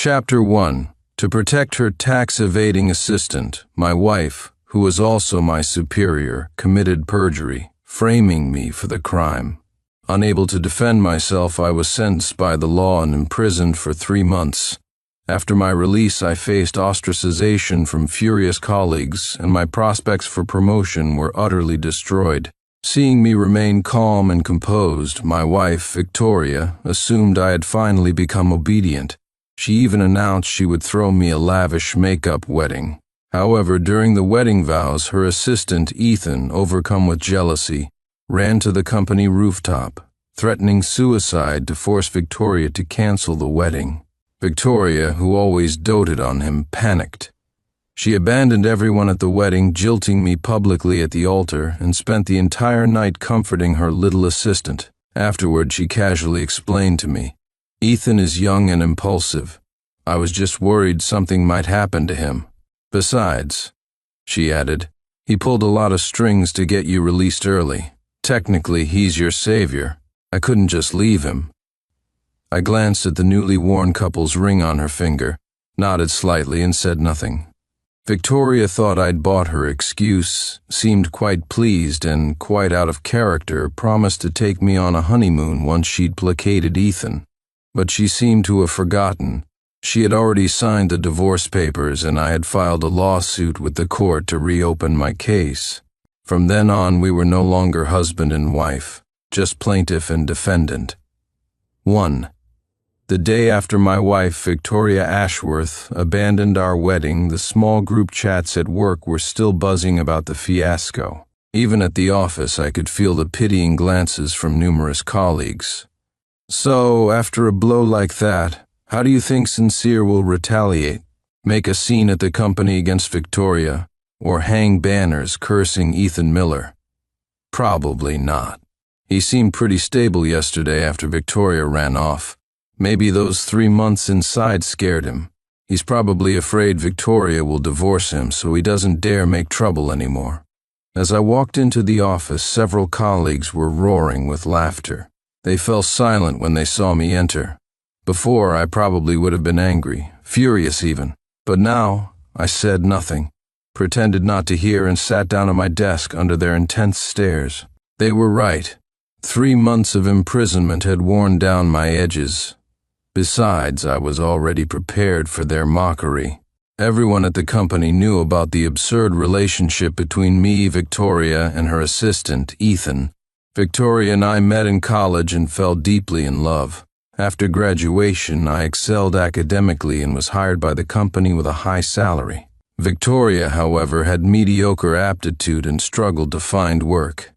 Chapter 1. To protect her tax-evading assistant, my wife, who was also my superior, committed perjury, framing me for the crime. Unable to defend myself, I was sentenced by the law and imprisoned for 3 months. After my release, I faced ostracization from furious colleagues, and my prospects for promotion were utterly destroyed. Seeing me remain calm and composed, my wife, Victoria, assumed I had finally become obedient. She even announced she would throw me a lavish makeup wedding. However, during the wedding vows, her assistant, Ethan, overcome with jealousy, ran to the company rooftop, threatening suicide to force Victoria to cancel the wedding. Victoria, who always doted on him, panicked. She abandoned everyone at the wedding, jilting me publicly at the altar, and spent the entire night comforting her little assistant. Afterward, she casually explained to me, "Ethan is young and impulsive. I was just worried something might happen to him. Besides," she added, "he pulled a lot of strings to get you released early. Technically, he's your savior. I couldn't just leave him." I glanced at the newly worn couple's ring on her finger, nodded slightly, and said nothing. Victoria thought I'd bought her excuse, seemed quite pleased, and, quite out of character, promised to take me on a honeymoon once she'd placated Ethan. But she seemed to have forgotten. She had already signed the divorce papers, and I had filed a lawsuit with the court to reopen my case. From then on, we were no longer husband and wife, just plaintiff and defendant. 1. The day after my wife, Victoria Ashworth, abandoned our wedding, the small group chats at work were still buzzing about the fiasco. Even at the office, I could feel the pitying glances from numerous colleagues. "So, after a blow like that, how do you think Sincere will retaliate? Make a scene at the company against Victoria, or hang banners cursing Ethan Miller?" "Probably not. He seemed pretty stable yesterday after Victoria ran off. Maybe those 3 months inside scared him. He's probably afraid Victoria will divorce him, so he doesn't dare make trouble anymore." As I walked into the office, several colleagues were roaring with laughter. They fell silent when they saw me enter. Before, I probably would have been angry, furious even. But now, I said nothing, pretended not to hear, and sat down at my desk under their intense stares. They were right. 3 months of imprisonment had worn down my edges. Besides, I was already prepared for their mockery. Everyone at the company knew about the absurd relationship between me, Victoria, and her assistant, Ethan. Victoria and I met in college and fell deeply in love. After graduation, I excelled academically and was hired by the company with a high salary. Victoria, however, had mediocre aptitude and struggled to find work.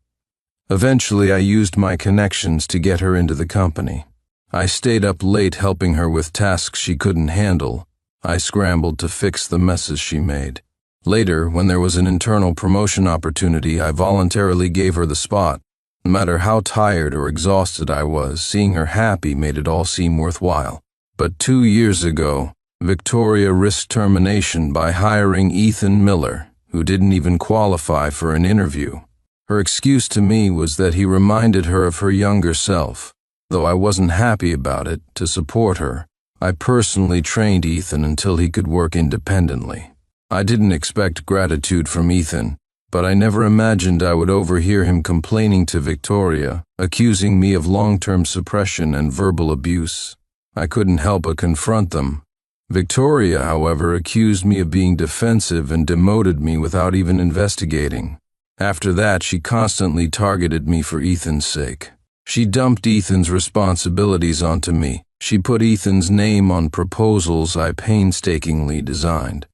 Eventually, I used my connections to get her into the company. I stayed up late helping her with tasks she couldn't handle. I scrambled to fix the messes she made. Later, when there was an internal promotion opportunity, I voluntarily gave her the spot. No matter how tired or exhausted I was, seeing her happy made it all seem worthwhile. But 2 years ago, Victoria risked termination by hiring Ethan Miller, who didn't even qualify for an interview. Her excuse to me was that he reminded her of her younger self. Though I wasn't happy about it, to support her, I personally trained Ethan until he could work independently. I didn't expect gratitude from Ethan, but I never imagined I would overhear him complaining to Victoria, accusing me of long-term suppression and verbal abuse. I couldn't help but confront them. Victoria, however, accused me of being defensive and demoted me without even investigating. After that, she constantly targeted me for Ethan's sake. She dumped Ethan's responsibilities onto me. She put Ethan's name on proposals I painstakingly designed.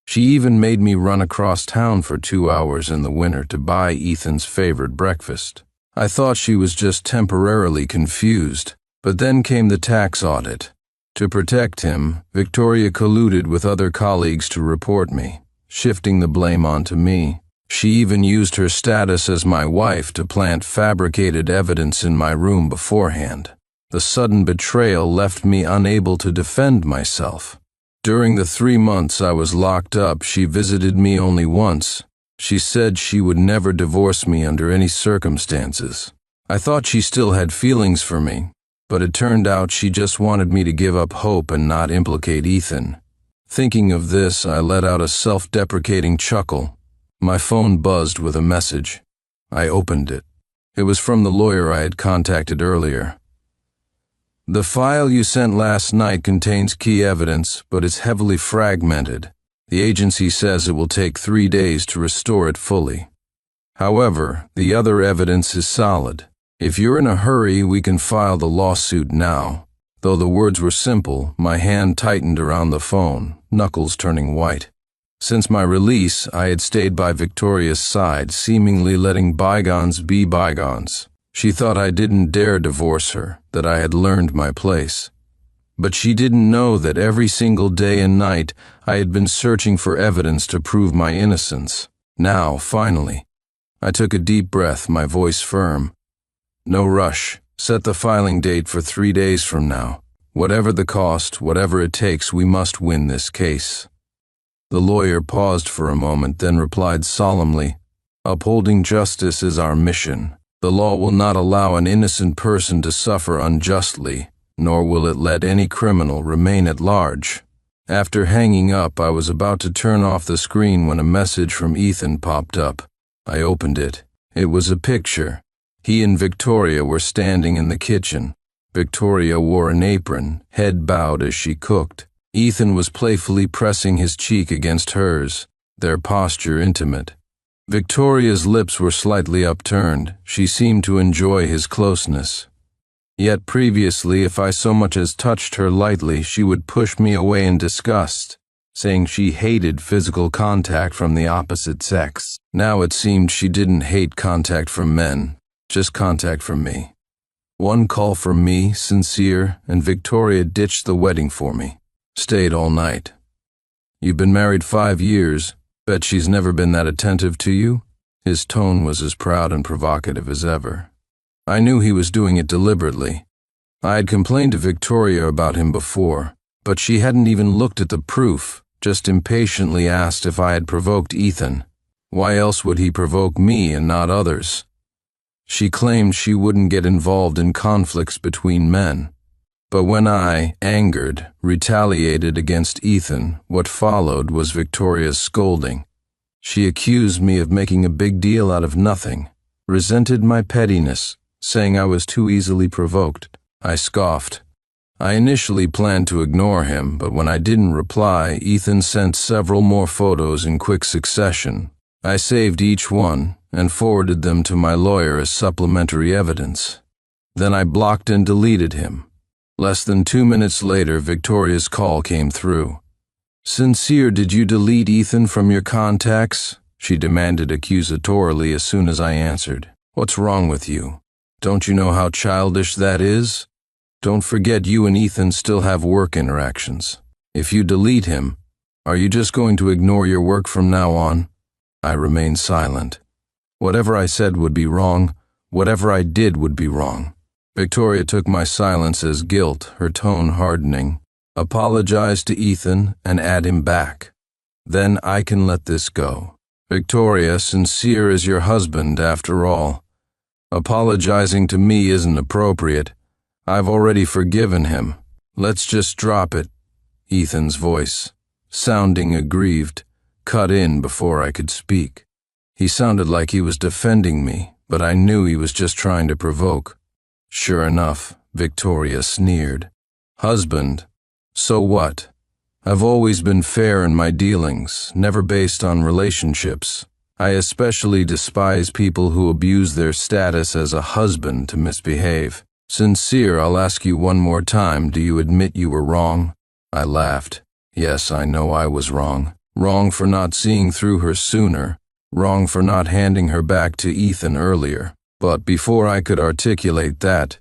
She even made me run across town for 2 hours in the winter to buy Ethan's favorite breakfast. I thought she was just temporarily confused, but then came the tax audit. To protect him, Victoria colluded with other colleagues to report me, shifting the blame onto me. She even used her status as my wife to plant fabricated evidence in my room beforehand. The sudden betrayal left me unable to defend myself. During the 3 months I was locked up, she visited me only once. She said she would never divorce me under any circumstances. I thought she still had feelings for me. but it turned out she just wanted me to give up hope and not implicate Ethan. Thinking of this, I let out a self-deprecating chuckle. My phone buzzed with a message. I opened it. It was from the lawyer I had contacted earlier. "The file you sent last night contains key evidence, but it's heavily fragmented. The agency says it will take 3 days to restore it fully. However, the other evidence is solid. If you're in a hurry, we can file the lawsuit now." Though the words were simple, my hand tightened around the phone, knuckles turning white. Since my release, I had stayed by Victoria's side, seemingly letting bygones be bygones. She thought I didn't dare divorce her, that I had learned my place. But she didn't know that every single day and night I had been searching for evidence to prove my innocence. Now, finally, I took a deep breath, my voice firm. "No rush. Set the filing date for 3 days from now. Whatever the cost, whatever it takes, we must win this case." The lawyer paused for a moment, then replied solemnly, "Upholding justice is our mission. The law will not allow an innocent person to suffer unjustly, nor will it let any criminal remain at large." After hanging up, I was about to turn off the screen when a message from Ethan popped up. I opened it. It was a picture. He and Victoria were standing in the kitchen. Victoria wore an apron, head bowed as she cooked. Ethan was playfully pressing his cheek against hers, their posture intimate. Victoria's lips were slightly upturned. She seemed to enjoy his closeness. Yet previously, if I so much as touched her lightly, she would push me away in disgust, saying she hated physical contact from the opposite sex. Now it seemed she didn't hate contact from men, just contact from me. One call from me, sincere, and Victoria ditched the wedding for me. Stayed all night. "You've been married 5 years. Bet she's never been that attentive to you?" His tone was as proud and provocative as ever. I knew he was doing it deliberately. I had complained to Victoria about him before, but she hadn't even looked at the proof, just impatiently asked if I had provoked Ethan. Why else would he provoke me and not others? She claimed she wouldn't get involved in conflicts between men. But when I, angered, retaliated against Ethan, what followed was Victoria's scolding. She accused me of making a big deal out of nothing, resented my pettiness, saying I was too easily provoked. I scoffed. I initially planned to ignore him, but when I didn't reply, Ethan sent several more photos in quick succession. I saved each one and forwarded them to my lawyer as supplementary evidence. Then I blocked and deleted him. Less than 2 minutes later, Victoria's call came through. "Sincere, did you delete Ethan from your contacts?" she demanded accusatorily as soon as I answered. "What's wrong with you? Don't you know how childish that is? Don't forget you and Ethan still have work interactions. If you delete him, are you just going to ignore your work from now on?" I remained silent. Whatever I said would be wrong. Whatever I did would be wrong. Victoria took my silence as guilt, her tone hardening. "Apologize to Ethan and add him back. Then I can let this go. Victoria, Sincere is your husband after all. Apologizing to me isn't appropriate. I've already forgiven him. Let's just drop it." Ethan's voice, sounding aggrieved, cut in before I could speak. He sounded like he was defending me, but I knew he was just trying to provoke. Sure enough, Victoria sneered. "Husband? So what? I've always been fair in my dealings, never based on relationships. I especially despise people who abuse their status as a husband to misbehave. Sincere, I'll ask you one more time, do you admit you were wrong?" I laughed. Yes, I know I was wrong. Wrong for not seeing through her sooner. Wrong for not handing her back to Ethan earlier. But before I could articulate that,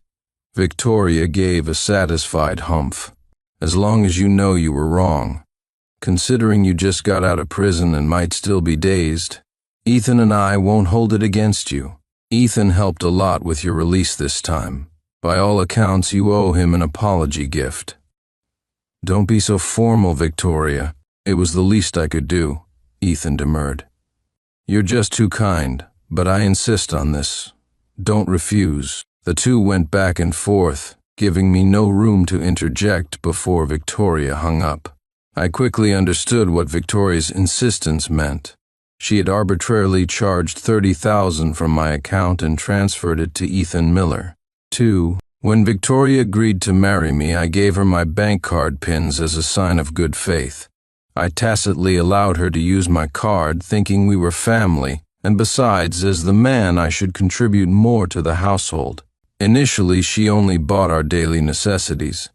Victoria gave a satisfied humph. "As long as you know you were wrong. Considering you just got out of prison and might still be dazed, Ethan and I won't hold it against you. Ethan helped a lot with your release this time. By all accounts, you owe him an apology gift." "Don't be so formal, Victoria. It was the least I could do," Ethan demurred. "You're just too kind, but I insist on this. Don't refuse." The two went back and forth, giving me no room to interject before Victoria hung up. I quickly understood what Victoria's insistence meant. She had arbitrarily charged $30,000 from my account and transferred it to Ethan Miller. 2. When Victoria agreed to marry me, I gave her my bank card pins as a sign of good faith. I tacitly allowed her to use my card, thinking we were family, and besides, as the man, I should contribute more to the household. Initially, she only bought our daily necessities.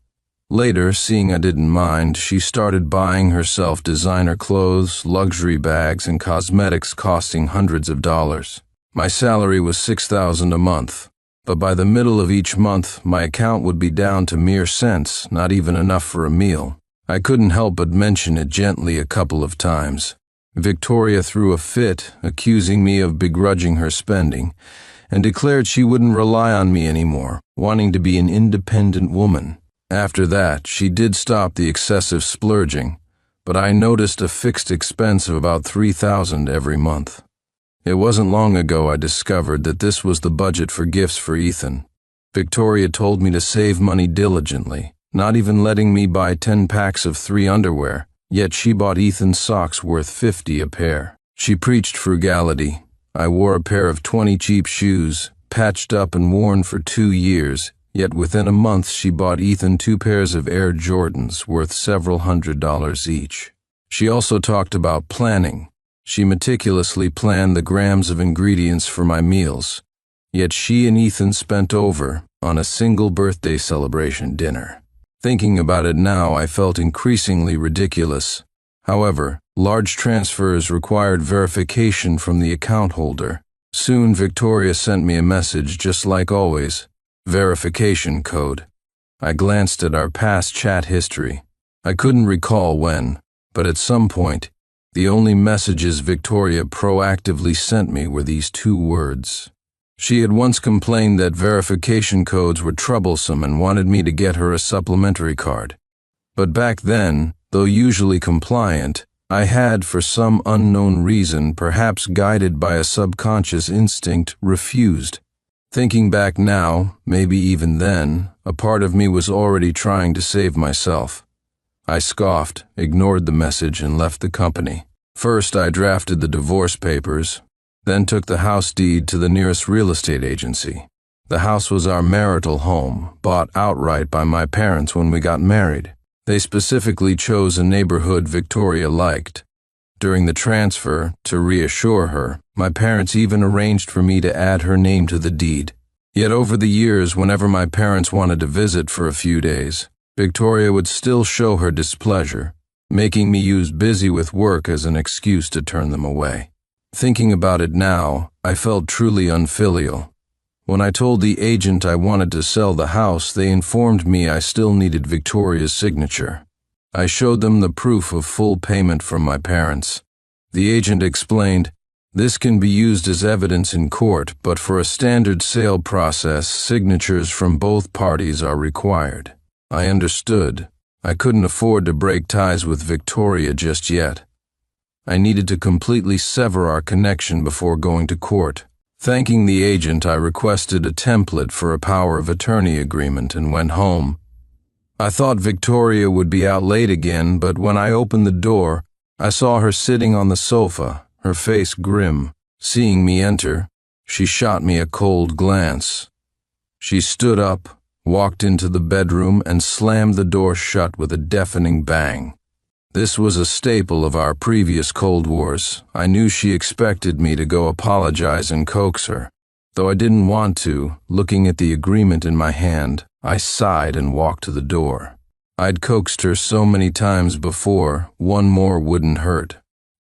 Later, seeing I didn't mind, she started buying herself designer clothes, luxury bags, and cosmetics costing hundreds of dollars. My salary was $6,000 a month, but by the middle of each month, my account would be down to mere cents, not even enough for a meal. I couldn't help but mention it gently a couple of times. Victoria threw a fit, accusing me of begrudging her spending, and declared she wouldn't rely on me anymore, wanting to be an independent woman. After that, she did stop the excessive splurging, but I noticed a fixed expense of about $3,000 every month. It wasn't long ago I discovered that this was the budget for gifts for Ethan. Victoria told me to save money diligently, not even letting me buy 10 packs of 3 underwear, yet she bought Ethan socks worth $50 a pair. She preached frugality. I wore a pair of 20 cheap shoes, patched up and worn for 2 years, yet within a month she bought Ethan 2 pairs of Air Jordans worth several $100s each. She also talked about planning. She meticulously planned the grams of ingredients for my meals, yet she and Ethan spent over on a single birthday celebration dinner. Thinking about it now, I felt increasingly ridiculous. However, large transfers required verification from the account holder. Soon Victoria sent me a message just like always. Verification code. I glanced at our past chat history. I couldn't recall when, but at some point, the only messages Victoria proactively sent me were these 2 words. She had once complained that verification codes were troublesome and wanted me to get her a supplementary card. But back then, though usually compliant, I had, for some unknown reason, perhaps guided by a subconscious instinct, refused. Thinking back now, maybe even then, a part of me was already trying to save myself. I scoffed, ignored the message, and left the company. First, I drafted the divorce papers, then took the house deed to the nearest real estate agency. The house was our marital home, bought outright by my parents when we got married. They specifically chose a neighborhood Victoria liked. During the transfer, to reassure her, my parents even arranged for me to add her name to the deed. Yet over the years, whenever my parents wanted to visit for a few days, Victoria would still show her displeasure, making me use busy with work as an excuse to turn them away. Thinking about it now, I felt truly unfilial. When I told the agent I wanted to sell the house, they informed me I still needed Victoria's signature. I showed them the proof of full payment from my parents. The agent explained, "This can be used as evidence in court, but for a standard sale process, signatures from both parties are required." I understood. I couldn't afford to break ties with Victoria just yet. I needed to completely sever our connection before going to court. Thanking the agent, I requested a template for a power of attorney agreement and went home. I thought Victoria would be out late again, but when I opened the door, I saw her sitting on the sofa, her face grim. Seeing me enter, she shot me a cold glance. She stood up, walked into the bedroom, and slammed the door shut with a deafening bang. This was a staple of our previous Cold Wars. I knew she expected me to go apologize and coax her. Though I didn't want to, looking at the agreement in my hand, I sighed and walked to the door. I'd coaxed her so many times before, one more wouldn't hurt.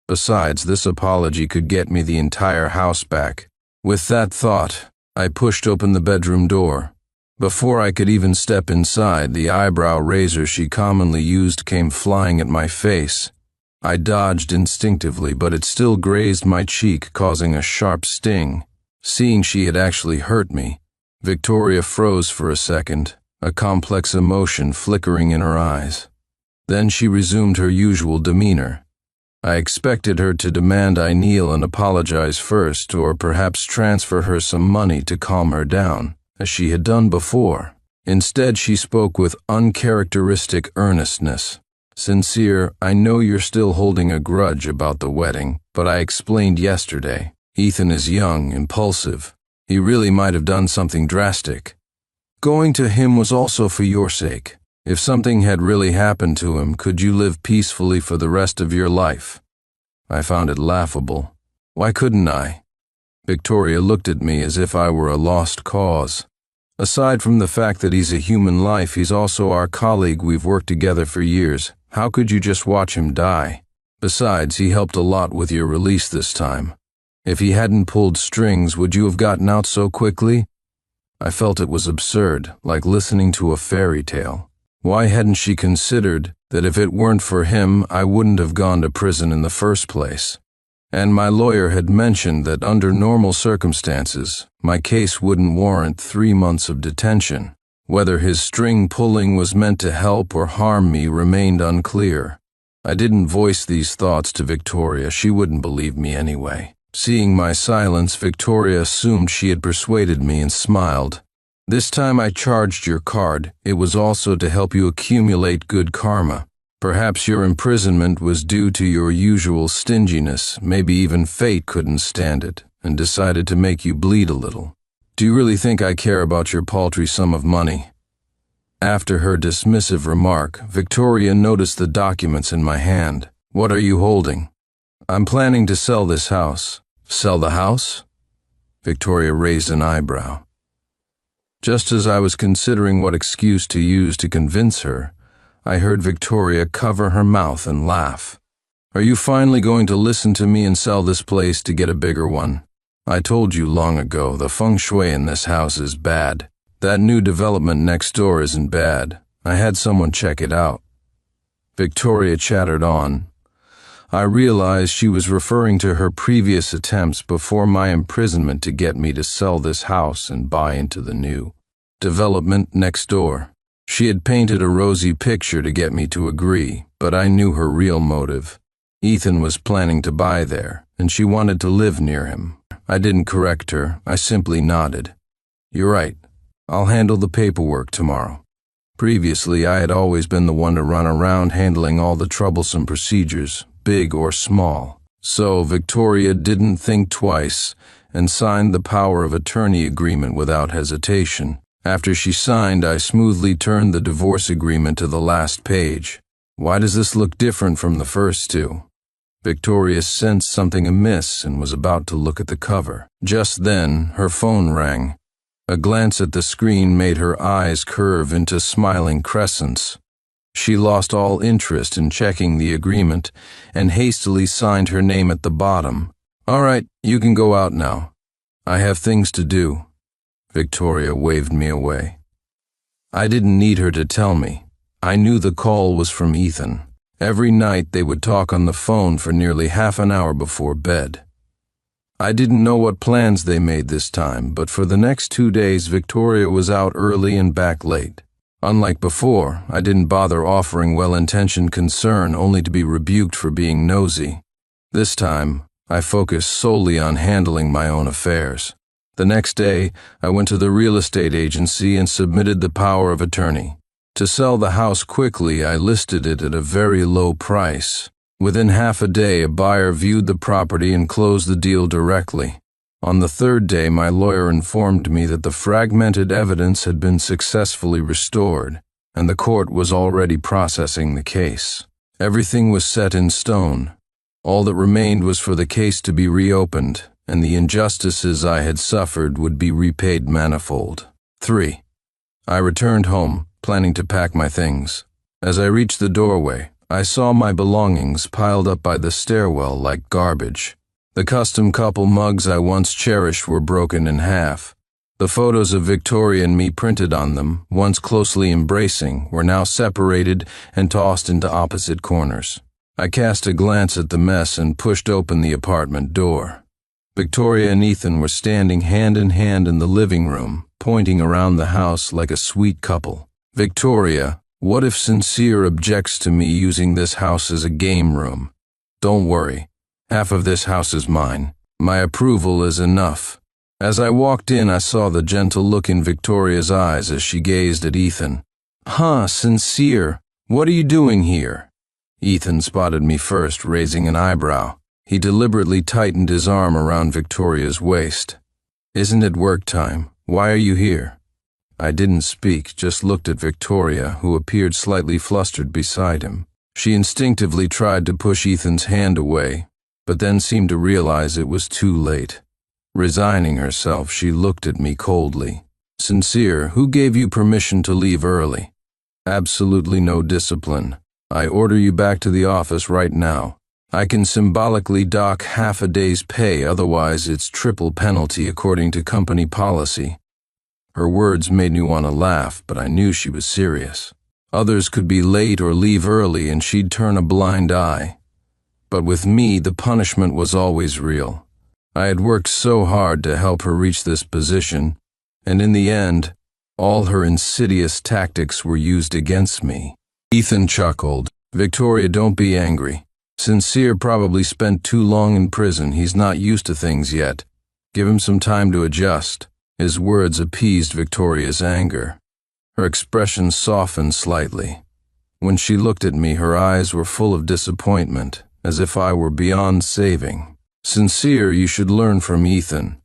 Besides, this apology could get me the entire house back. With that thought, I pushed open the bedroom door. Before I could even step inside, the eyebrow razor she commonly used came flying at my face. I dodged instinctively, but it still grazed my cheek, causing a sharp sting. Seeing she had actually hurt me, Victoria froze for a second, a complex emotion flickering in her eyes. Then she resumed her usual demeanor. I expected her to demand I kneel and apologize first, or perhaps transfer her some money to calm her down, as she had done before. Instead, she spoke with uncharacteristic earnestness. "Sincere, I know you're still holding a grudge about the wedding, but I explained yesterday. Ethan is young, impulsive. He really might have done something drastic. Going to him was also for your sake. If something had really happened to him, could you live peacefully for the rest of your life?" I found it laughable. Why couldn't I? Victoria looked at me as if I were a lost cause. Aside from the fact that he's a human life, he's also our colleague. We've worked together for years. How could you just watch him die? Besides, he helped a lot with your release this time. If he hadn't pulled strings, would you have gotten out so quickly? I felt it was absurd, like listening to a fairy tale. Why hadn't she considered that if it weren't for him, I wouldn't have gone to prison in the first place? And my lawyer had mentioned that under normal circumstances, my case wouldn't warrant 3 months of detention. Whether his string pulling was meant to help or harm me remained unclear. I didn't voice these thoughts to Victoria. She wouldn't believe me anyway. Seeing my silence, Victoria assumed she had persuaded me and smiled. "This time I charged your card. It was also to help you accumulate good karma. Perhaps your imprisonment was due to your usual stinginess. Maybe even fate couldn't stand it and decided to make you bleed a little. Do you really think I care about your paltry sum of money?" After her dismissive remark, Victoria noticed the documents in my hand. "What are you holding?" "I'm planning to sell this house." "Sell the house?" Victoria raised an eyebrow. Just as I was considering what excuse to use to convince her, I heard Victoria cover her mouth and laugh. "Are you finally going to listen to me and sell this place to get a bigger one? I told you long ago the feng shui in this house is bad. That new development next door isn't bad. I had someone check it out." Victoria chattered on. I realized she was referring to her previous attempts before my imprisonment to get me to sell this house and buy into the new development next door. She had painted a rosy picture to get me to agree, but I knew her real motive. Ethan was planning to buy there, and she wanted to live near him. I didn't correct her. I simply nodded. "You're right. I'll handle the paperwork tomorrow." Previously, I had always been the one to run around handling all the troublesome procedures, big or small. So Victoria didn't think twice and signed the power of attorney agreement without hesitation. After she signed, I smoothly turned the divorce agreement to the last page. Why does this look different from the first two? Victoria sensed something amiss and was about to look at the cover. Just then, her phone rang. A glance at the screen made her eyes curve into smiling crescents. She lost all interest in checking the agreement and hastily signed her name at the bottom. "All right, you can go out now. I have things to do." Victoria waved me away. I didn't need her to tell me. I knew the call was from Ethan. Every night they would talk on the phone for nearly half an hour before bed. I didn't know what plans they made this time, but for the next 2 days Victoria was out early and back late. Unlike before, I didn't bother offering well-intentioned concern only to be rebuked for being nosy. This time, I focused solely on handling my own affairs. The next day, I went to the real estate agency and submitted the power of attorney. To sell the house quickly, I listed it at a very low price. Within half a day, a buyer viewed the property and closed the deal directly. On the third day, my lawyer informed me that the fragmented evidence had been successfully restored, and the court was already processing the case. Everything was set in stone. All that remained was for the case to be reopened, and the injustices I had suffered would be repaid manifold. 3. I returned home, planning to pack my things. As I reached the doorway, I saw my belongings piled up by the stairwell like garbage. The custom couple mugs I once cherished were broken in half. The photos of Victoria and me printed on them, once closely embracing, were now separated and tossed into opposite corners. I cast a glance at the mess and pushed open the apartment door. Victoria and Ethan were standing hand in hand in the living room, pointing around the house like a sweet couple. "Victoria, what if Sincere objects to me using this house as a game room? Don't worry. Half of this house is mine. My approval is enough. As I walked in, I saw the gentle look in Victoria's eyes as she gazed at Ethan. Sincere, what are you doing here? Ethan spotted me first, raising an eyebrow. He deliberately tightened his arm around Victoria's waist. Isn't it work time? Why are you here? I didn't speak, just looked at Victoria, who appeared slightly flustered beside him. She instinctively tried to push Ethan's hand away, but then seemed to realize it was too late. Resigning herself, she looked at me coldly. Sincere, who gave you permission to leave early? Absolutely no discipline. I order you back to the office right now. I can symbolically dock half a day's pay, otherwise it's triple penalty according to company policy. Her words made me want to laugh, but I knew she was serious. Others could be late or leave early and she'd turn a blind eye. But with me, the punishment was always real. I had worked so hard to help her reach this position, and in the end, all her insidious tactics were used against me. Ethan chuckled. Victoria, don't be angry. Sincere probably spent too long in prison. He's not used to things yet. Give him some time to adjust. His words appeased Victoria's anger. Her expression softened slightly. When she looked at me, her eyes were full of disappointment, as if I were beyond saving. Sincere, you should learn from Ethan.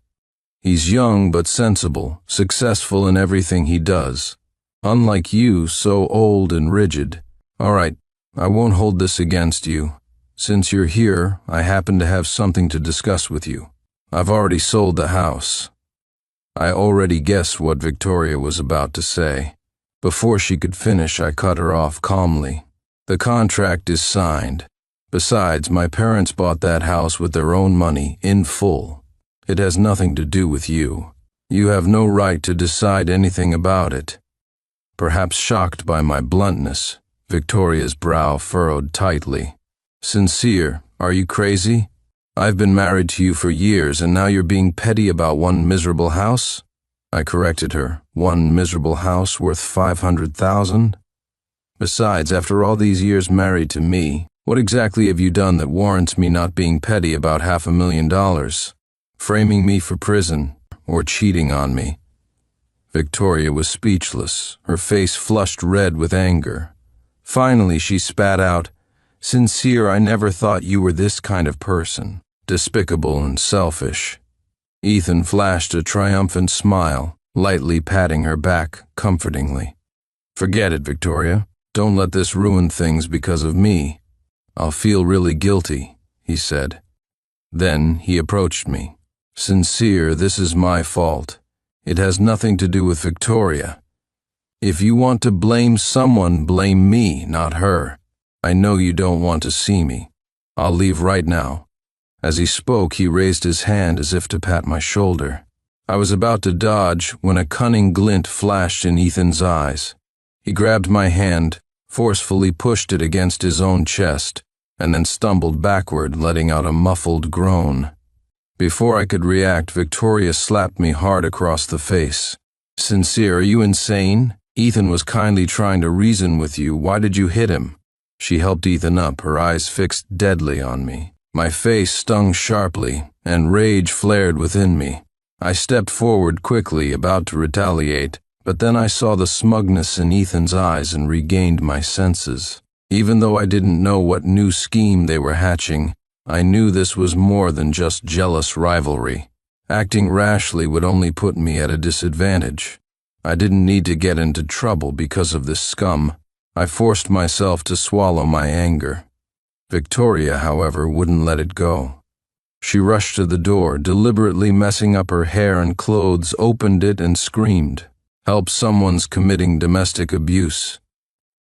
He's young but sensible, successful in everything he does. Unlike you, so old and rigid. All right, I won't hold this against you. Since you're here, I happen to have something to discuss with you. I've already sold the house. I already guessed what Victoria was about to say. Before she could finish, I cut her off calmly. The contract is signed. Besides, my parents bought that house with their own money, in full. It has nothing to do with you. You have no right to decide anything about it. Perhaps shocked by my bluntness, Victoria's brow furrowed tightly. Sincere, are you crazy? I've been married to you for years and now you're being petty about one miserable house? I corrected her. One miserable house worth $500,000? Besides, after all these years married to me, what exactly have you done that warrants me not being petty about $500,000? Framing me for prison, or cheating on me? Victoria was speechless, her face flushed red with anger. Finally, she spat out, Sincere, I never thought you were this kind of person, despicable and selfish. Ethan flashed a triumphant smile, lightly patting her back comfortingly. Forget it, Victoria. Don't let this ruin things because of me. I'll feel really guilty, he said. Then he approached me. Sincere, this is my fault. It has nothing to do with Victoria. If you want to blame someone, blame me, not her. I know you don't want to see me. I'll leave right now. As he spoke, he raised his hand as if to pat my shoulder. I was about to dodge when a cunning glint flashed in Ethan's eyes. He grabbed my hand, forcefully pushed it against his own chest, and then stumbled backward, letting out a muffled groan. Before I could react, Victoria slapped me hard across the face. Sincere, are you insane? Ethan was kindly trying to reason with you. Why did you hit him? She helped Ethan up, her eyes fixed deadly on me. My face stung sharply, and rage flared within me. I stepped forward quickly, about to retaliate, but then I saw the smugness in Ethan's eyes and regained my senses. Even though I didn't know what new scheme they were hatching, I knew this was more than just jealous rivalry. Acting rashly would only put me at a disadvantage. I didn't need to get into trouble because of this scum. I forced myself to swallow my anger. Victoria, however, wouldn't let it go. She rushed to the door, deliberately messing up her hair and clothes, opened it and screamed, "Help, someone's committing domestic abuse."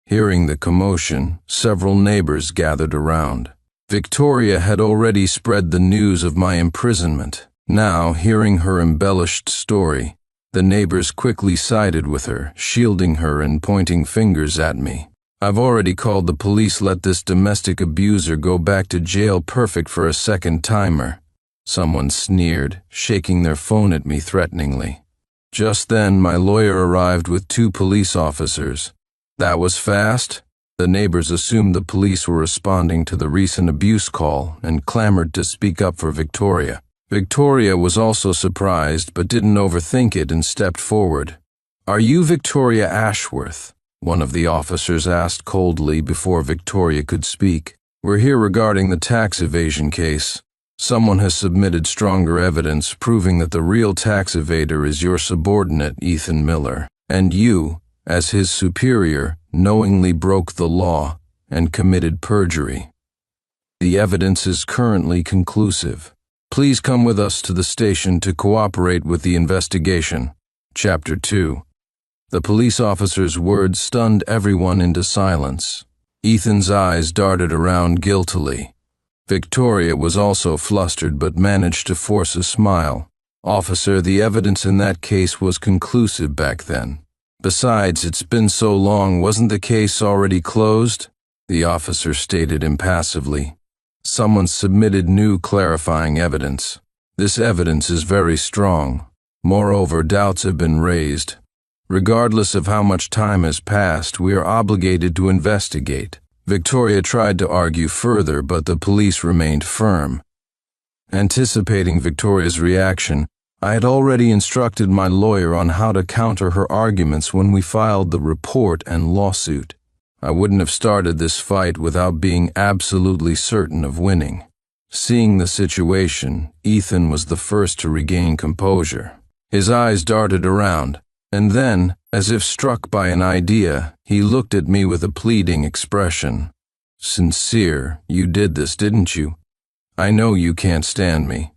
Hearing the commotion, several neighbors gathered around. Victoria had already spread the news of my imprisonment. Now, hearing her embellished story, the neighbors quickly sided with her, shielding her and pointing fingers at me. I've already called the police. Let this domestic abuser go back to jail. Perfect for a second timer. Someone sneered, shaking their phone at me threateningly. Just then, my lawyer arrived with 2 police officers. That was fast. The neighbors assumed the police were responding to the recent abuse call and clamored to speak up for Victoria. Victoria was also surprised but didn't overthink it and stepped forward. "Are you Victoria Ashworth?" one of the officers asked coldly before Victoria could speak. "We're here regarding the tax evasion case. Someone has submitted stronger evidence proving that the real tax evader is your subordinate, Ethan Miller, and you, as his superior, knowingly broke the law and committed perjury. The evidence is currently conclusive. Please come with us to the station to cooperate with the investigation." Chapter 2. The police officer's words stunned everyone into silence. Ethan's eyes darted around guiltily. Victoria was also flustered but managed to force a smile. "Officer, the evidence in that case was conclusive back then. Besides, it's been so long, wasn't the case already closed?" the officer stated impassively. "Someone submitted new clarifying evidence. This evidence is very strong. Moreover, doubts have been raised. Regardless of how much time has passed, we are obligated to investigate." Victoria tried to argue further, but the police remained firm. Anticipating Victoria's reaction, I had already instructed my lawyer on how to counter her arguments when we filed the report and lawsuit. I wouldn't have started this fight without being absolutely certain of winning. Seeing the situation, Ethan was the first to regain composure. His eyes darted around, and then, as if struck by an idea, he looked at me with a pleading expression. "Sincere, you did this, didn't you? I know you can't stand me.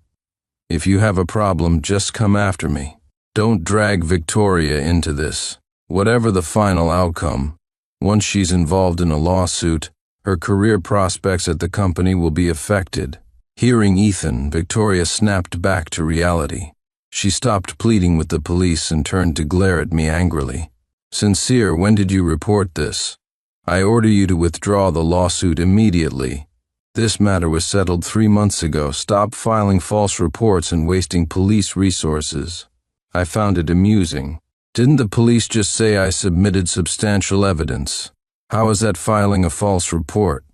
If you have a problem, just come after me. Don't drag Victoria into this. Whatever the final outcome, once she's involved in a lawsuit, her career prospects at the company will be affected." Hearing Ethan, Victoria snapped back to reality. She stopped pleading with the police and turned to glare at me angrily. "Sincere, when did you report this? I order you to withdraw the lawsuit immediately. This matter was settled 3 months ago. Stop filing false reports and wasting police resources." I found it amusing. "Didn't the police just say I submitted substantial evidence? How is that filing a false report?"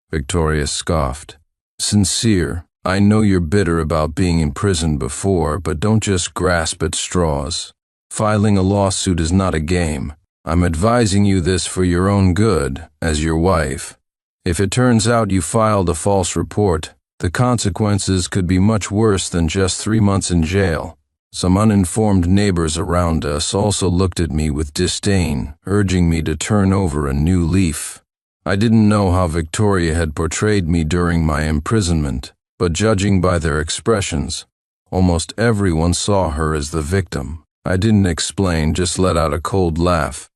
Victoria scoffed. "Sincere, I know you're bitter about being in prison before, but don't just grasp at straws. Filing a lawsuit is not a game. I'm advising you this for your own good, as your wife. If it turns out you filed a false report, the consequences could be much worse than just 3 months in jail." Some uninformed neighbors around us also looked at me with disdain, urging me to turn over a new leaf. I didn't know how Victoria had portrayed me during my imprisonment, but judging by their expressions, almost everyone saw her as the victim. I didn't explain, just let out a cold laugh.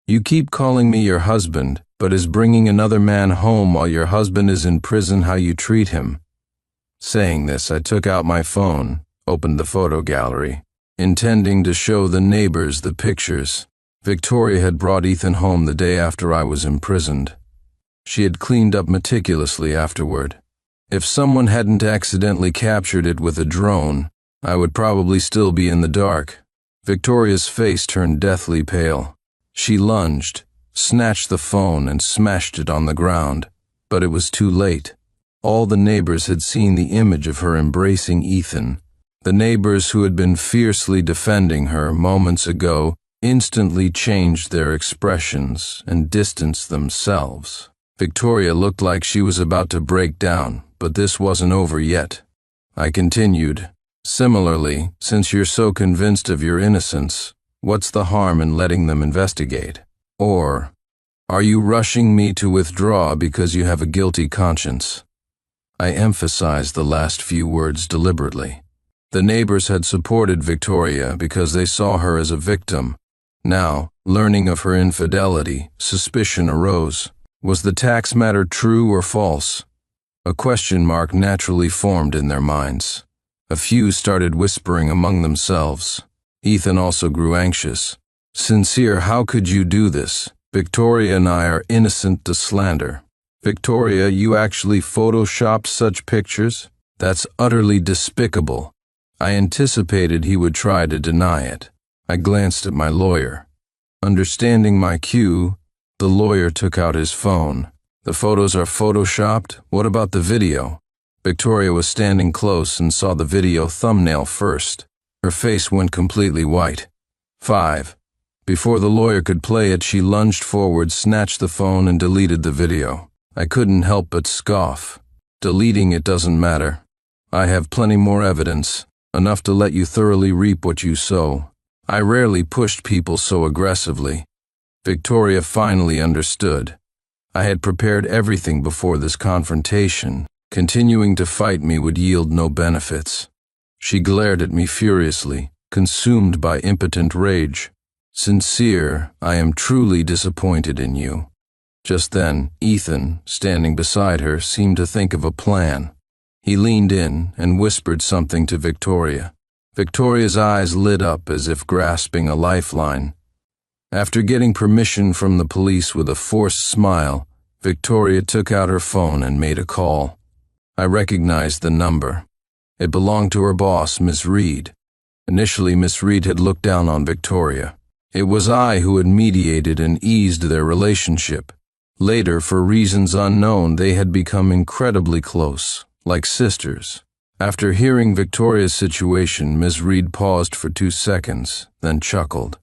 "You keep calling me your husband, but is bringing another man home while your husband is in prison how you treat him?" Saying this, I took out my phone, opened the photo gallery, intending to show the neighbors the pictures. Victoria had brought Ethan home the day after I was imprisoned. She had cleaned up meticulously afterward. If someone hadn't accidentally captured it with a drone, I would probably still be in the dark. Victoria's face turned deathly pale. She lunged, snatched the phone, and smashed it on the ground. But it was too late. All the neighbors had seen the image of her embracing Ethan. The neighbors who had been fiercely defending her moments ago instantly changed their expressions and distanced themselves. Victoria looked like she was about to break down, but this wasn't over yet. I continued, "Similarly, since you're so convinced of your innocence, what's the harm in letting them investigate? Or, are you rushing me to withdraw because you have a guilty conscience?" I emphasized the last few words deliberately. The neighbors had supported Victoria because they saw her as a victim. Now, learning of her infidelity, suspicion arose. Was the tax matter true or false? A question mark naturally formed in their minds. A few started whispering among themselves. Ethan also grew anxious. "Sincere, how could you do this? Victoria and I are innocent to slander." "Victoria, you actually photoshopped such pictures? That's utterly despicable." I anticipated he would try to deny it. I glanced at my lawyer. Understanding my cue, the lawyer took out his phone. "The photos are photoshopped? What about the video?" Victoria was standing close and saw the video thumbnail first. Her face went completely white. 5. Before the lawyer could play it, she lunged forward, snatched the phone, and deleted the video. I couldn't help but scoff. Deleting it doesn't matter. I have plenty more evidence, enough to let you thoroughly reap what you sow. I rarely pushed people so aggressively. Victoria finally understood. I had prepared everything before this confrontation. Continuing to fight me would yield no benefits. She glared at me furiously, consumed by impotent rage. Sincere, I am truly disappointed in you. Just then, Ethan, standing beside her, seemed to think of a plan. He leaned in and whispered something to Victoria. Victoria's eyes lit up as if grasping a lifeline. After getting permission from the police with a forced smile, Victoria took out her phone and made a call. I recognized the number. It belonged to her boss, Miss Reed. Initially, Miss Reed had looked down on Victoria. It was I who had mediated and eased their relationship. Later, for reasons unknown, they had become incredibly close, like sisters. After hearing Victoria's situation, Miss Reed paused for 2 seconds, then chuckled.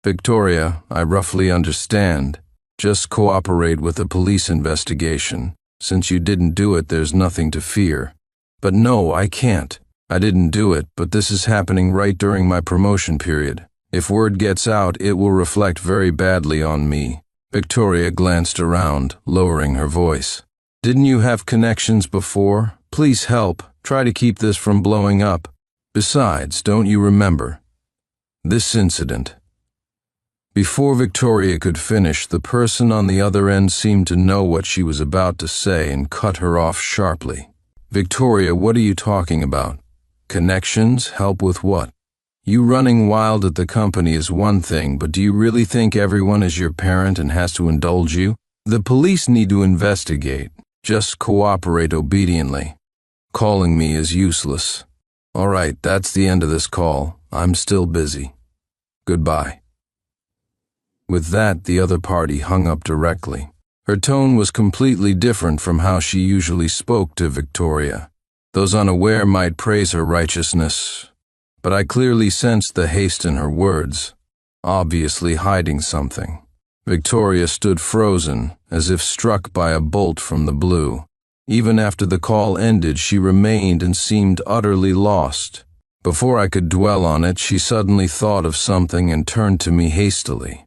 Victoria, I roughly understand. Just cooperate with the police investigation. Since you didn't do it, there's nothing to fear. But no, I can't. I didn't do it, but this is happening right during my promotion period. If word gets out, it will reflect very badly on me. Victoria glanced around, lowering her voice. Didn't you have connections before? Please help. Try to keep this from blowing up. Besides, don't you remember this incident? Before Victoria could finish, the person on the other end seemed to know what she was about to say and cut her off sharply. Victoria, what are you talking about? Connections? Help with what? You running wild at the company is one thing, but do you really think everyone is your parent and has to indulge you? The police need to investigate. Just cooperate obediently. Calling me is useless. All right, that's the end of this call. I'm still busy. Goodbye. With that, the other party hung up directly. Her tone was completely different from how she usually spoke to Victoria. Those unaware might praise her righteousness, but I clearly sensed the haste in her words, obviously hiding something. Victoria stood frozen, as if struck by a bolt from the blue. Even after the call ended, she remained and seemed utterly lost. Before I could dwell on it, she suddenly thought of something and turned to me hastily.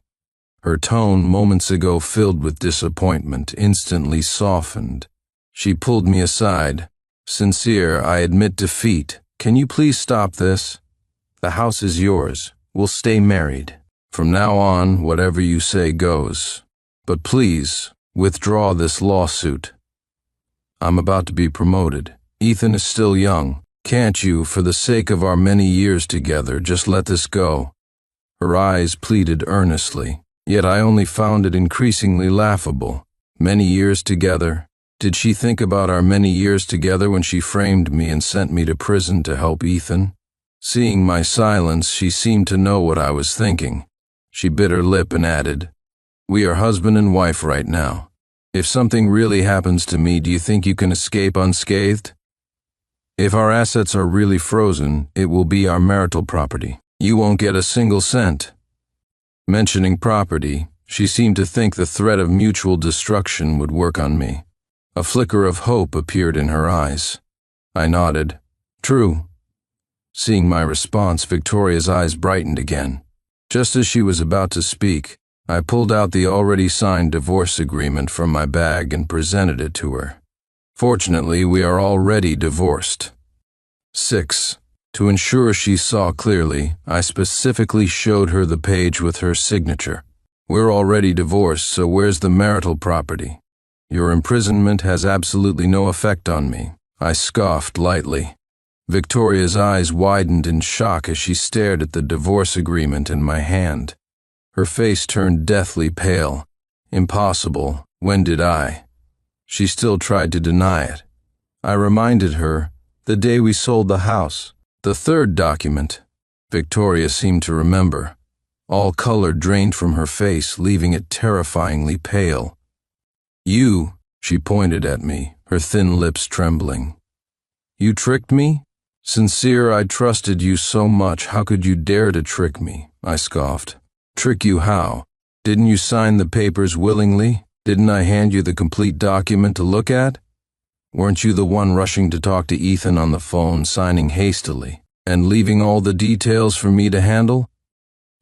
Her tone, moments ago filled with disappointment, instantly softened. She pulled me aside. Sincere, I admit defeat. Can you please stop this? The house is yours. We'll stay married. From now on, whatever you say goes. But please, withdraw this lawsuit. I'm about to be promoted. Ethan is still young. Can't you, for the sake of our many years together, just let this go? Her eyes pleaded earnestly. Yet I only found it increasingly laughable. Many years together. Did she think about our many years together when she framed me and sent me to prison to help Ethan? Seeing my silence, she seemed to know what I was thinking. She bit her lip and added, We are husband and wife right now. If something really happens to me, do you think you can escape unscathed? If our assets are really frozen, it will be our marital property. You won't get a single cent. Mentioning property, she seemed to think the threat of mutual destruction would work on me. A flicker of hope appeared in her eyes. I nodded. True. Seeing my response, Victoria's eyes brightened again. Just as she was about to speak, I pulled out the already signed divorce agreement from my bag and presented it to her. Fortunately, we are already divorced. 6. To ensure she saw clearly, I specifically showed her the page with her signature. We're already divorced, so where's the marital property? Your imprisonment has absolutely no effect on me. I scoffed lightly. Victoria's eyes widened in shock as she stared at the divorce agreement in my hand. Her face turned deathly pale. Impossible. When did I? She still tried to deny it. I reminded her, the day we sold the house. The third document. Victoria seemed to remember. All color drained from her face, leaving it terrifyingly pale. You, she pointed at me, her thin lips trembling. You tricked me? Sincere, I trusted you so much. How could you dare to trick me? I scoffed. Trick you how? Didn't you sign the papers willingly? Didn't I hand you the complete document to look at? Weren't you the one rushing to talk to Ethan on the phone, signing hastily, and leaving all the details for me to handle?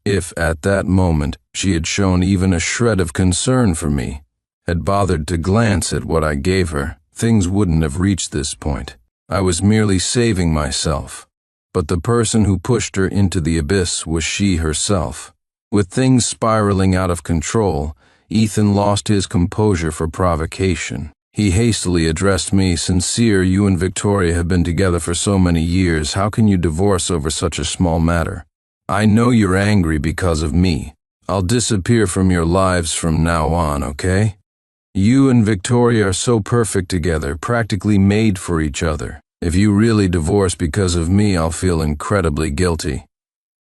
If, at that moment, she had shown even a shred of concern for me, had bothered to glance at what I gave her, things wouldn't have reached this point. I was merely saving myself. But the person who pushed her into the abyss was she herself. With things spiraling out of control, Ethan lost his composure for provocation. He hastily addressed me. Sincere, you and Victoria have been together for so many years. How can you divorce over such a small matter? I know you're angry because of me. I'll disappear from your lives from now on, okay? You and Victoria are so perfect together, practically made for each other. If you really divorce because of me, I'll feel incredibly guilty.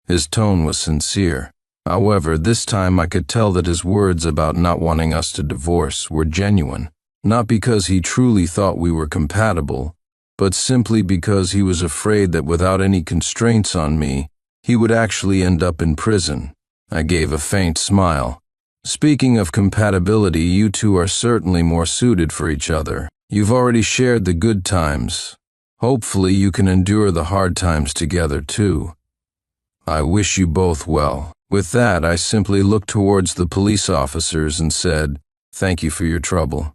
His tone was sincere. However, this time I could tell that his words about not wanting us to divorce were genuine. Not because he truly thought we were compatible, but simply because he was afraid that without any constraints on me, he would actually end up in prison. I gave a faint smile. Speaking of compatibility, you two are certainly more suited for each other. You've already shared the good times. Hopefully you can endure the hard times together too. I wish you both well. With that, I simply looked towards the police officers and said, "Thank you for your trouble."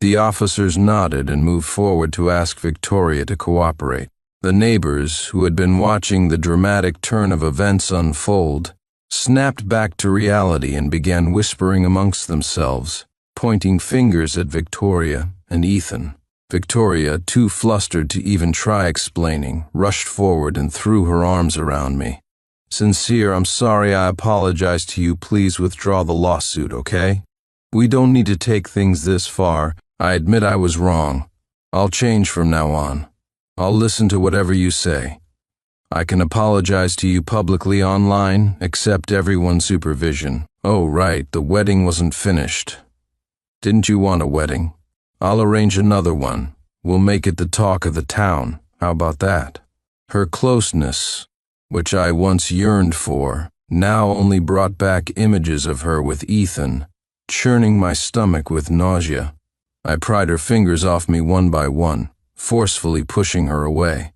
The officers nodded and moved forward to ask Victoria to cooperate. The neighbors, who had been watching the dramatic turn of events unfold, snapped back to reality and began whispering amongst themselves, pointing fingers at Victoria and Ethan. Victoria, too flustered to even try explaining, rushed forward and threw her arms around me. Sincere, I'm sorry. I apologize to you. Please withdraw the lawsuit, okay? We don't need to take things this far. I admit I was wrong. I'll change from now on. I'll listen to whatever you say. I can apologize to you publicly online, accept everyone's supervision. Oh, right, the wedding wasn't finished. Didn't you want a wedding? I'll arrange another one. We'll make it the talk of the town. How about that? Her closeness, which I once yearned for, now only brought back images of her with Ethan, churning my stomach with nausea. I pried her fingers off me one by one, forcefully pushing her away.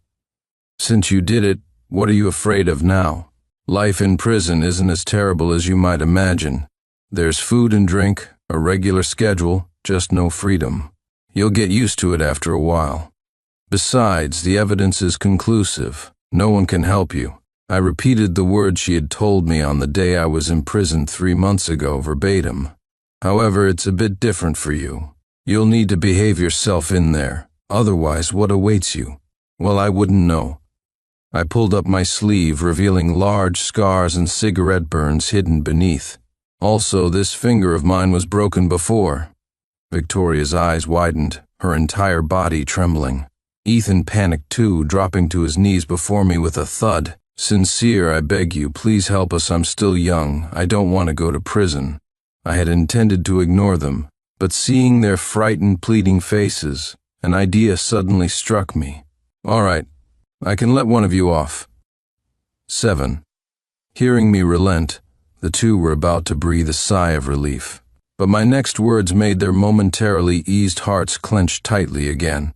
Since you did it, what are you afraid of now? Life in prison isn't as terrible as you might imagine. There's food and drink, a regular schedule, just no freedom. You'll get used to it after a while. Besides, the evidence is conclusive. No one can help you. I repeated the words she had told me on the day I was imprisoned 3 months ago verbatim. However, it's a bit different for you. You'll need to behave yourself in there. Otherwise, what awaits you? Well, I wouldn't know. I pulled up my sleeve, revealing large scars and cigarette burns hidden beneath. Also, this finger of mine was broken before. Victoria's eyes widened, her entire body trembling. Ethan panicked too, dropping to his knees before me with a thud. Sincere, I beg you, please help us. I'm still young. I don't want to go to prison. I had intended to ignore them, but seeing their frightened, pleading faces, an idea suddenly struck me. All right, I can let one of you off. 7. Hearing me relent, the two were about to breathe a sigh of relief, but my next words made their momentarily eased hearts clench tightly again.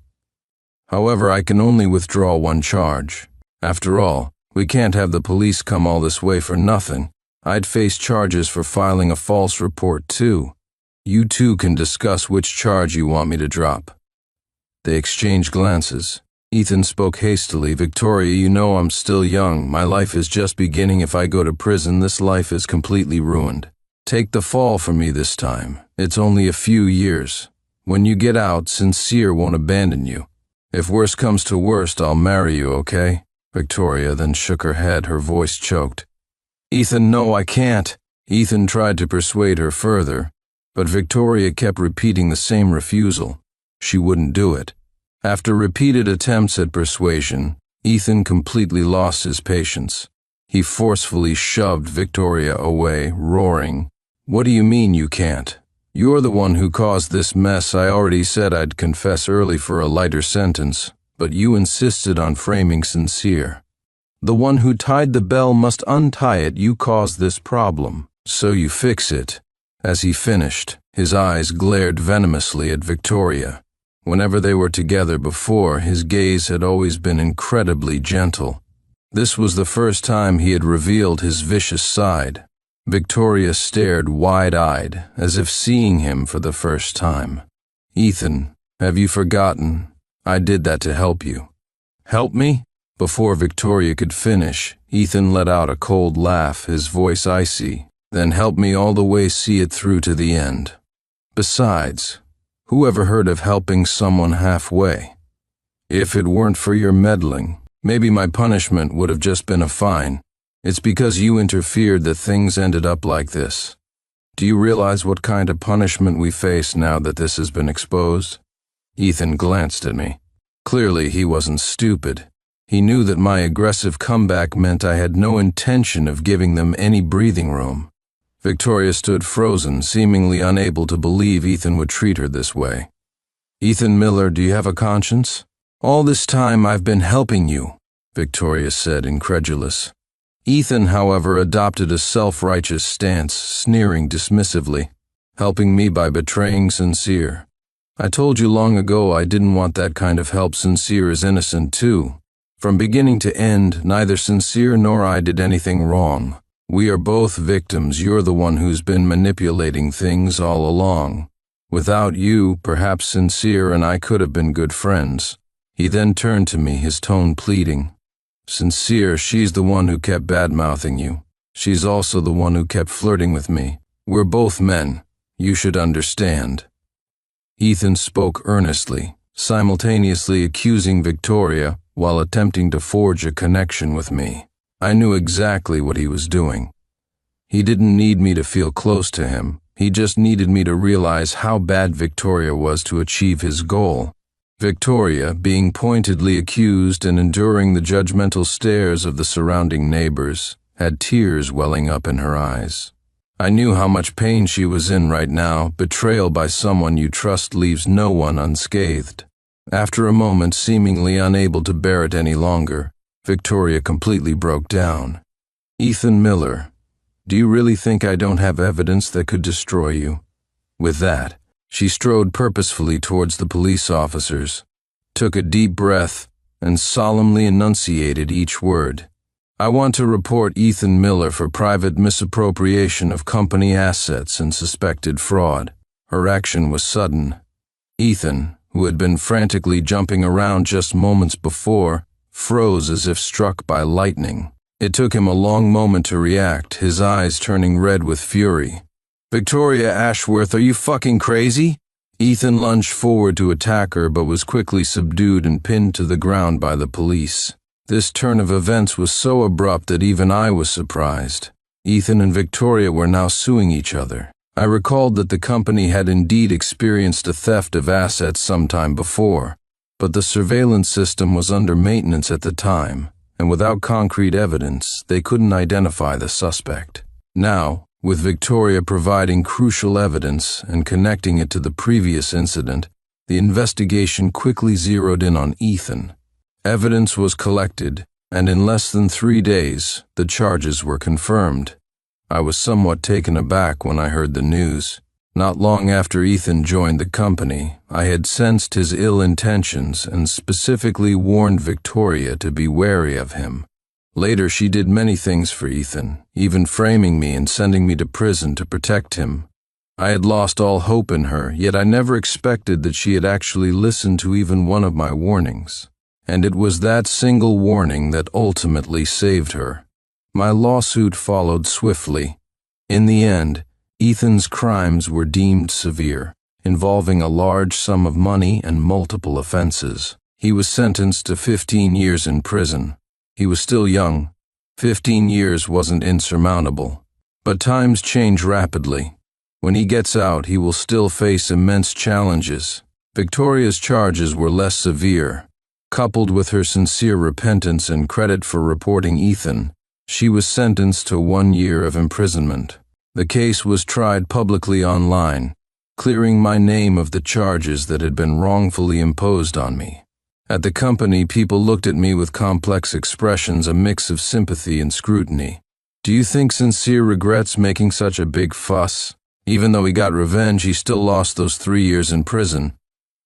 However, I can only withdraw one charge. After all, we can't have the police come all this way for nothing. I'd face charges for filing a false report too. You two can discuss which charge you want me to drop. They exchanged glances. Ethan spoke hastily. Victoria, you know I'm still young. My life is just beginning. If I go to prison, this life is completely ruined. Take the fall for me this time. It's only a few years. When you get out, Sincere won't abandon you. If worst comes to worst, I'll marry you, okay? Victoria then shook her head, her voice choked. Ethan, no, I can't. Ethan tried to persuade her further, but Victoria kept repeating the same refusal. She wouldn't do it. After repeated attempts at persuasion, Ethan completely lost his patience. He forcefully shoved Victoria away, roaring, "What do you mean you can't? You're the one who caused this mess. I already said I'd confess early for a lighter sentence. but you insisted on framing Sincere. The one who tied the bell must untie it. You caused this problem, so you fix it." As he finished, his eyes glared venomously at Victoria. Whenever they were together before, his gaze had always been incredibly gentle. This was the first time he had revealed his vicious side. Victoria stared wide-eyed, as if seeing him for the first time. "Ethan, have you forgotten? I did that to help you." "Help me?" Before Victoria could finish, Ethan let out a cold laugh, his voice icy. "Then help me all the way, see it through to the end. Besides, who ever heard of helping someone halfway? If it weren't for your meddling, maybe my punishment would have just been a fine. It's because you interfered that things ended up like this. Do you realize what kind of punishment we face now that this has been exposed?" Ethan glanced at me. Clearly, he wasn't stupid. He knew that my aggressive comeback meant I had no intention of giving them any breathing room. Victoria stood frozen, seemingly unable to believe Ethan would treat her this way. "Ethan Miller, do you have a conscience?" "All this time I've been helping you," Victoria said, incredulous. Ethan, however, adopted a self-righteous stance, sneering dismissively. "Helping me by betraying Sincere. I told you long ago I didn't want that kind of help. Sincere is innocent too. From beginning to end, neither Sincere nor I did anything wrong. We are both victims. You're the one who's been manipulating things all along. Without you, perhaps Sincere and I could have been good friends." He then turned to me, his tone pleading. "Sincere, she's the one who kept bad-mouthing you. She's also the one who kept flirting with me. We're both men. You should understand." Ethan spoke earnestly, simultaneously accusing Victoria while attempting to forge a connection with me. I knew exactly what he was doing. He didn't need me to feel close to him. He just needed me to realize how bad Victoria was to achieve his goal. Victoria, being pointedly accused and enduring the judgmental stares of the surrounding neighbors, had tears welling up in her eyes. I knew how much pain she was in right now. Betrayal by someone you trust leaves no one unscathed. After a moment, seemingly unable to bear it any longer, Victoria completely broke down. "Ethan Miller, do you really think I don't have evidence that could destroy you?" With that, she strode purposefully towards the police officers, took a deep breath, and solemnly enunciated each word. "I want to report Ethan Miller for private misappropriation of company assets and suspected fraud." Her action was sudden. Ethan, who had been frantically jumping around just moments before, froze as if struck by lightning. It took him a long moment to react, his eyes turning red with fury. "Victoria Ashworth, are you fucking crazy?" Ethan lunged forward to attack her but was quickly subdued and pinned to the ground by the police. This turn of events was so abrupt that even I was surprised. Ethan and Victoria were now suing each other. I recalled that the company had indeed experienced a theft of assets sometime before, but the surveillance system was under maintenance at the time, and without concrete evidence, they couldn't identify the suspect. Now, with Victoria providing crucial evidence and connecting it to the previous incident, the investigation quickly zeroed in on Ethan. Evidence was collected, and in less than 3 days, the charges were confirmed. I was somewhat taken aback when I heard the news. Not long after Ethan joined the company, I had sensed his ill intentions and specifically warned Victoria to be wary of him. Later, she did many things for Ethan, even framing me and sending me to prison to protect him. I had lost all hope in her, yet I never expected that she had actually listened to even one of my warnings. And it was that single warning that ultimately saved her. My lawsuit followed swiftly. In the end, Ethan's crimes were deemed severe, involving a large sum of money and multiple offenses. He was sentenced to 15 years in prison. He was still young. 15 years wasn't insurmountable. But times change rapidly. When he gets out, he will still face immense challenges. Victoria's charges were less severe. Coupled with her sincere repentance and credit for reporting Ethan, she was sentenced to 1 year of imprisonment. The case was tried publicly online, clearing my name of the charges that had been wrongfully imposed on me. At the company, people looked at me with complex expressions, a mix of sympathy and scrutiny. Do you think Sincere regrets making such a big fuss? Even though he got revenge, he still lost those 3 years in prison.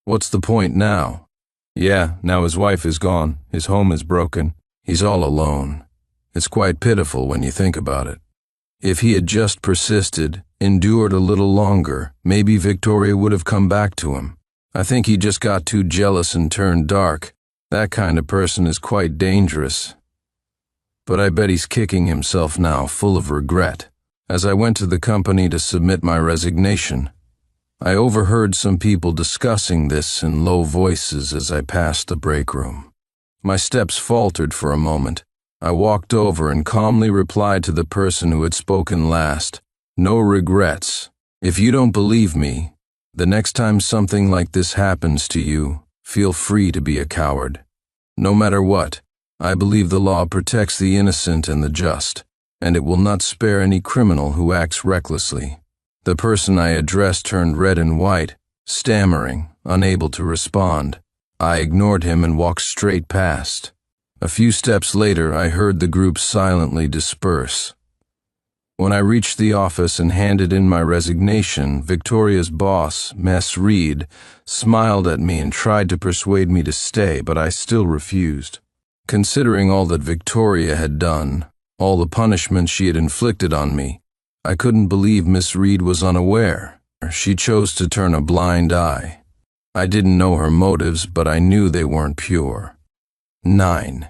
What's the point now? Yeah, now his wife is gone, his home is broken, he's all alone. It's quite pitiful when you think about it. If he had just persisted, endured a little longer, maybe Victoria would have come back to him. I think he just got too jealous and turned dark. That kind of person is quite dangerous. But I bet he's kicking himself now, full of regret. As I went to the company to submit my resignation, I overheard some people discussing this in low voices as I passed the break room. My steps faltered for a moment. I walked over and calmly replied to the person who had spoken last, "No regrets. If you don't believe me, the next time something like this happens to you, feel free to be a coward. No matter what, I believe the law protects the innocent and the just, and it will not spare any criminal who acts recklessly." The person I addressed turned red and white, stammering, unable to respond. I ignored him and walked straight past. A few steps later, I heard the group silently disperse. When I reached the office and handed in my resignation, Victoria's boss, Miss Reed, smiled at me and tried to persuade me to stay, but I still refused. Considering all that Victoria had done, all the punishment she had inflicted on me, I couldn't believe Miss Reed was unaware. She chose to turn a blind eye. I didn't know her motives, but I knew they weren't pure. 9.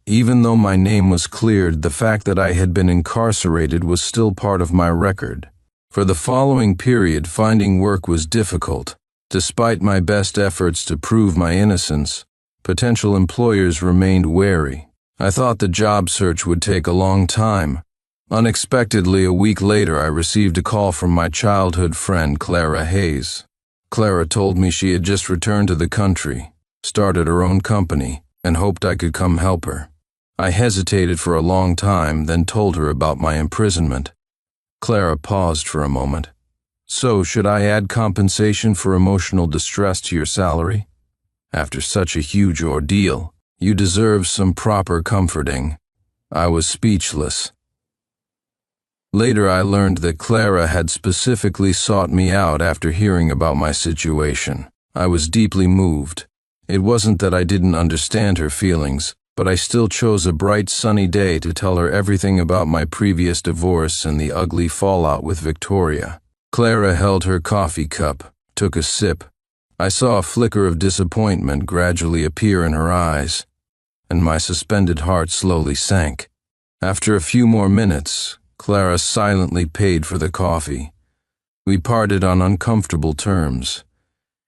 Even though my name was cleared, the fact that I had been incarcerated was still part of my record. For the following period, finding work was difficult. Despite my best efforts to prove my innocence, potential employers remained wary. I thought the job search would take a long time. Unexpectedly, a week later, I received a call from my childhood friend, Clara Hayes. Clara told me she had just returned to the country, started her own company, and hoped I could come help her. I hesitated for a long time, then told her about my imprisonment. Clara paused for a moment. "So, should I add compensation for emotional distress to your salary? After such a huge ordeal, you deserve some proper comforting." I was speechless. Later, I learned that Clara had specifically sought me out after hearing about my situation. I was deeply moved. It wasn't that I didn't understand her feelings, but I still chose a bright, sunny day to tell her everything about my previous divorce and the ugly fallout with Victoria. Clara held her coffee cup, took a sip. I saw a flicker of disappointment gradually appear in her eyes, and my suspended heart slowly sank. After a few more minutes, Clara silently paid for the coffee. We parted on uncomfortable terms.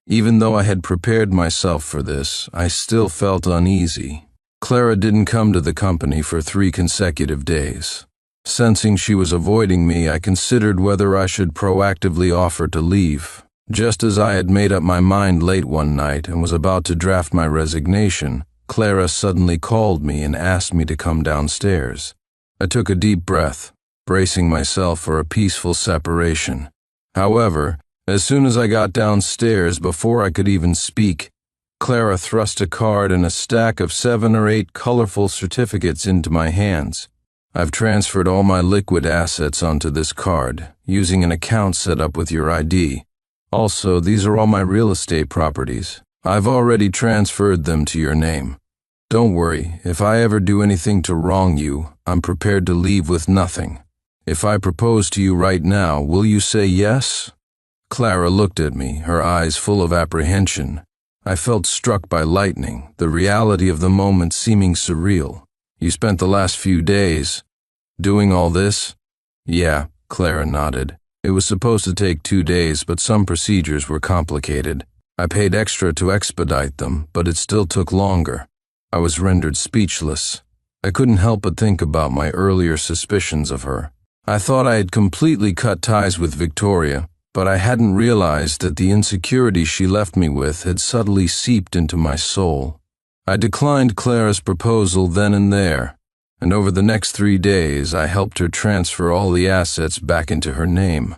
Even though I had prepared myself for this, I still felt uneasy. Clara didn't come to the company for 3 consecutive days. Sensing she was avoiding me, I considered whether I should proactively offer to leave. Just as I had made up my mind late one night and was about to draft my resignation, Clara suddenly called me and asked me to come downstairs. I took a deep breath, bracing myself for a peaceful separation. However, as soon as I got downstairs, before I could even speak, Clara thrust a card and a stack of 7 or 8 colorful certificates into my hands. "I've transferred all my liquid assets onto this card, using an account set up with your ID. Also, these are all my real estate properties. I've already transferred them to your name. Don't worry, if I ever do anything to wrong you, I'm prepared to leave with nothing. If I propose to you right now, will you say yes?" Clara looked at me, her eyes full of apprehension. I felt struck by lightning, the reality of the moment seeming surreal. "You spent the last few days doing all this?" "Yeah," Clara nodded. "It was supposed to take 2 days, but some procedures were complicated. I paid extra to expedite them, but it still took longer." I was rendered speechless. I couldn't help but think about my earlier suspicions of her. I thought I had completely cut ties with Victoria, but I hadn't realized that the insecurity she left me with had subtly seeped into my soul. I declined Clara's proposal then and there, and over the next 3 days I helped her transfer all the assets back into her name.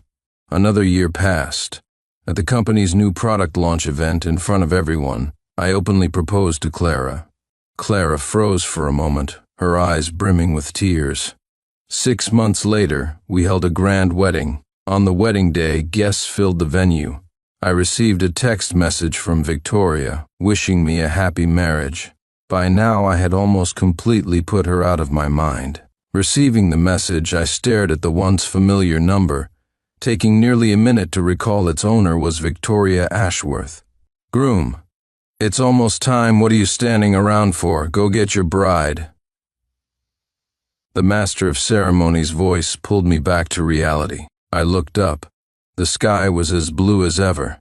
Another year passed. At the company's new product launch event in front of everyone, I openly proposed to Clara. Clara froze for a moment, her eyes brimming with tears. 6 months later, we held a grand wedding. On the wedding day, guests filled the venue. I received a text message from Victoria, wishing me a happy marriage. By now, I had almost completely put her out of my mind. Receiving the message, I stared at the once familiar number, taking nearly a minute to recall its owner was Victoria Ashworth. "Groom, it's almost time. What are you standing around for? Go get your bride." The master of ceremonies' voice pulled me back to reality. I looked up. The sky was as blue as ever.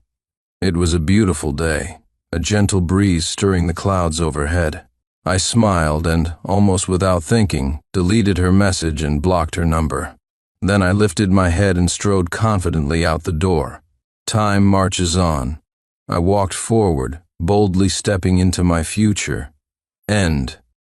It was a beautiful day, a gentle breeze stirring the clouds overhead. I smiled and, almost without thinking, deleted her message and blocked her number. Then I lifted my head and strode confidently out the door. Time marches on. I walked forward, boldly stepping into my future. End.